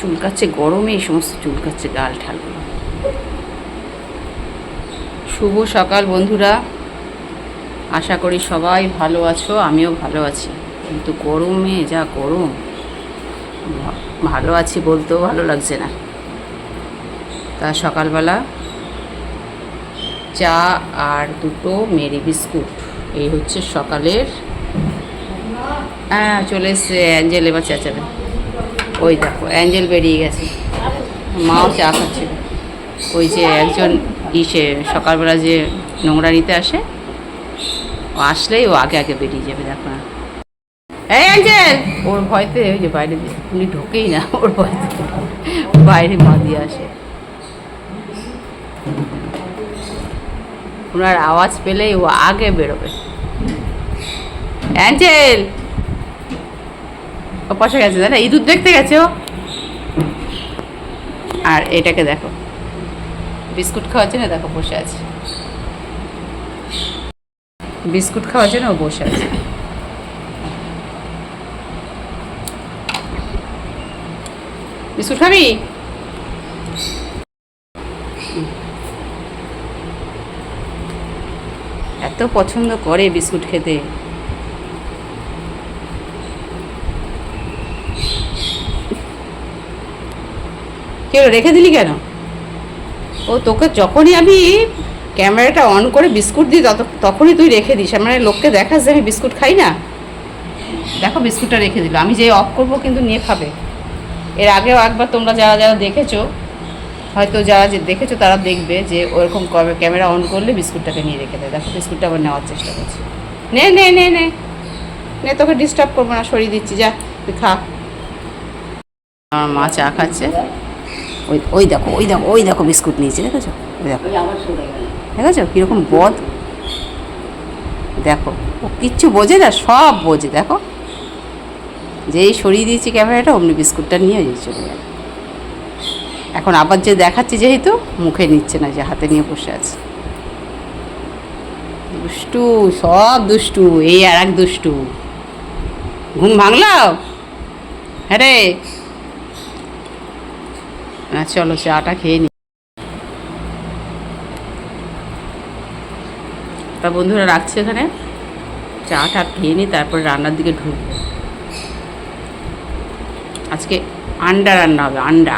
চুলকাচ্ছে, গরমে এই সমস্ত চুলকাচ্ছে গাল ঠালগুলো। শুভ সকাল বন্ধুরা, আশা করি সবাই ভালো আছো, আমিও ভালো আছি। কিন্তু গরমে যা গরম, ভালো আছি বলতেও ভালো লাগছে না। তা সকালবেলা চা আর দুটো মেরি বিস্কুট, এই হচ্ছে সকালের। হ্যাঁ চলে এসছে অ্যাঞ্জেল, এবার চেঁচাবে। ওই দেখো অ্যাঞ্জেল বেরিয়ে গেছে, মাও চা খাচ্ছিল। ওই যে একজন সকালবেলা যে নোংরা নিতে আসে, ও আসলেই ও আগে আগে বেরিয়ে যাবে, দেখো না। এই অ্যাঞ্জেল, ওর ভয়তে ওই যে বাইরে দিয়ে উনি ঢোকেই না, ওর ভয়তে বাইরে মা দিয়ে আসে। ওনার আওয়াজ পেলেই ও আগে বেরোবে। অ্যাঞ্জেল ও পাশে গেছে, তাই না? ইঁদুর দেখতে গেছে ও। আর এটাকে দেখো, বিস্কুট খাওয়ার জন্য দেখো বসে আছে, বিস্কুট খাওয়ার জন্য ও বসে আছে। বিস্কুট খাবি? এত পছন্দ করে বিস্কুট খেতে। কেউ রেখে দিলি কেন? ও তোকে যখনই আমি ক্যামেরাটা অন করে বিস্কুট দিই তখনই তুই রেখে দিস, মানে লোককে দেখাস যে আমি বিস্কুট খাই না। দেখো বিস্কুটটা রেখে দিল, আমি যেই অফ করবো কিন্তু নিয়ে খাবে। এর আগেও একবার তোমরা যারা যারা দেখেছো, হয়তো যারা যে দেখেছো তারা দেখবে যে ওরকম ক্যামেরা অন করলে বিস্কুটটাকে নিয়ে রেখে দেয়। দেখো বিস্কুটটা আবার নেওয়ার চেষ্টা করছে। নে নে নে নে নে, তোকে ডিস্টার্ব করবো না, সরিয়ে দিচ্ছি, যা তুই খা। আমার মা চা খাচ্ছে। ওই ওই দেখো ওই দেখো ওই দেখো বিস্কুট নিয়েছে, দেখেছো? ওই দেখো, দেখেছো কীরকম বদ। দেখো ও কিচ্ছু বোঝে না, সব বোঝে। দেখো যেই সরিয়ে দিয়েছি ক্যামেরাটা, অমনি বিস্কুটটা নিয়ে চলে গেল। এখন আবার যে দেখাচ্ছি, যেহেতু মুখে নিচ্ছে না, যে হাতে নিয়ে বসে আছে। দুষ্টু, সব দুষ্টু। এই আর এক দুষ্টু। ঘুম ভাঙলাও? হ্যাঁ রে, চলো চাটা খেয়ে নি। তা বন্ধুরা রাখছি এখানে, চাটা খেয়ে নি, তারপর রান্নার দিকে ঢুকবো। আজকে আন্ডা রান্না হবে, আন্ডা।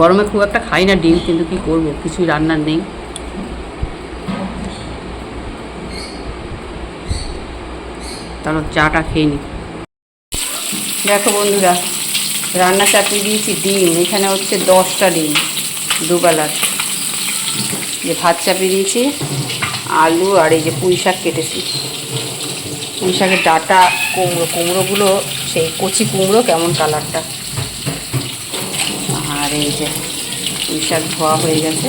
গরমে খুব একটা খাই না ডিম, কিন্তু কি করব, কিছুই রান্নার নেই। তাহলে চাটা খেয়ে নি। দেখো বন্ধুরা, রান্না চাপিয়ে দিয়েছি ডিম, এখানে হচ্ছে 10টা ডিম, দুবেলার। যে ভাত চাপিয়ে দিয়েছি, আলু আর এই যে পুঁই শাক কেটেছি, পুঁই শাকের ডাঁটা, কুমড়োগুলো সেই কচি কুমড়ো, কেমন কালারটা। আর এই যে পুঁই শাক ধোয়া হয়ে গেছে।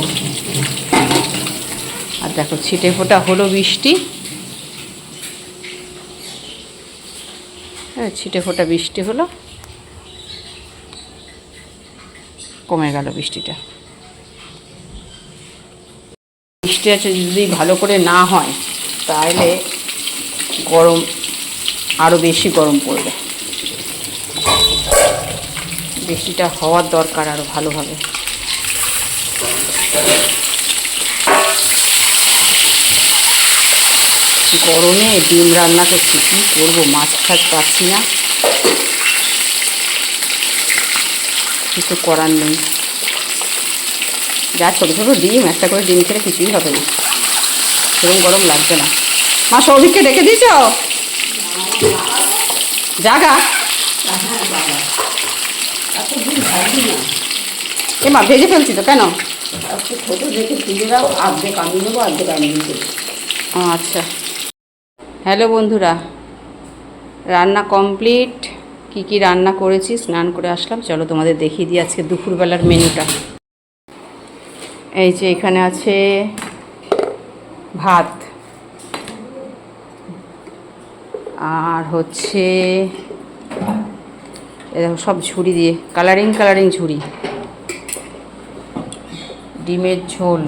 আর দেখো ছিটে ফোটা হলো বৃষ্টি, হ্যাঁ ছিটে ফোটা বৃষ্টি হলো, কমে গেল বৃষ্টিটা। বৃষ্টি আছে যদি ভালো করে না হয়, তাহলে গরম আরও বেশি গরম পড়বে। বৃষ্টিটা হওয়ার দরকার আরও ভালোভাবে। গরমে ডিম রান্না করছি, কী করবো, মাছ ফাছ পাচ্ছি না, কিছু করার নেই। যা ছোটো ছোটো ডিম, একটা করে ডিম খেলে কিছুই হবে না, সেরকম গরম লাগবে না। মা সৌভিককে ডেকে দিয়েছ? জাগা এ মা, ভেজে ফেলছি তো, কেন? ছোটো দেখে তুলে দাও, অর্ধেক আমি নেবো, অর্ধেক আমি নেবো। আচ্ছা। হ্যালো বন্ধুরা, রান্না কমপ্লিট। কি কি রান্না করেছি, স্নান করে আসলাম, চলো তোমাদের দেখিয়ে দিই আজকে দুপুরবেলার মেনুটা। এই যে এখানে আছে ভাত, আর হচ্ছে এরকম সব ঝুড়ি দিয়ে কালারিং ঝুড়ি, ডিমের ঝোল,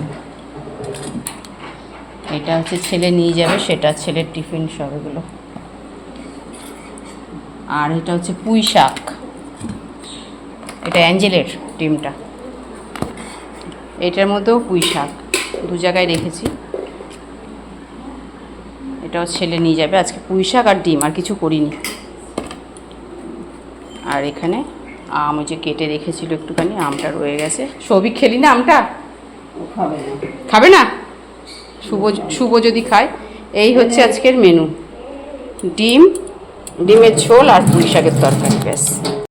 এটা হচ্ছে ছেলে নিয়ে যাবে, সেটা ছেলের টিফিন, সব এগুলো। আর এটা হচ্ছে পুঁই শাক, এটা অ্যাঞ্জেলের ডিমটা, এটার মধ্যেও পুঁই শাক, দু জায়গায় রেখেছি। এটাও ছেলে নিয়ে যাবে। আজকে পুঁই শাক আর ডিম, আর কিছু করিনি। আর এখানে আম ওই যে কেটে রেখেছিল একটুখানি, আমটা রয়ে গেছে। সৌভিক খেলি না আমটা? খাবে না? শুভ যদি খায়। এই হচ্ছে আজকের মেনু, ডিমের ঝোল আর পুঁই শাকের তরকারি, ব্যাস।